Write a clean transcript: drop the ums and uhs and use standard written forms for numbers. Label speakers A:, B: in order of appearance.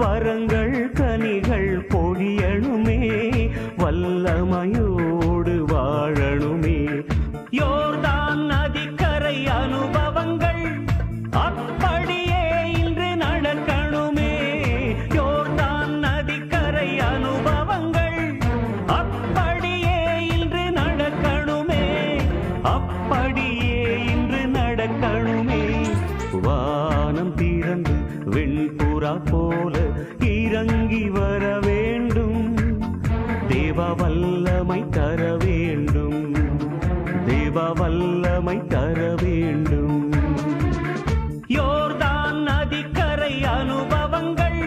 A: வரங்கள் கனிகள் பொழியணுமே, வல்லமையோடு வாழணுமே. யோர்தான் நதிக்கரை அனுபவங்கள் அப்படியே இன்று நடக்கணுமே. யோர்தான் நதிக்கரை அனுபவங்கள் அப்படியே இன்று நடக்கணுமே, அப்படியே இன்று நடக்கணுமே. வானம் திறந்து வெண்புறா போல இறங்கி வர வேண்டும், தேவ வல்லமை தர வேண்டும், தேவ வல்லமை தர வேண்டும். யோர்தான் நதிக்கரை அனுபவங்கள்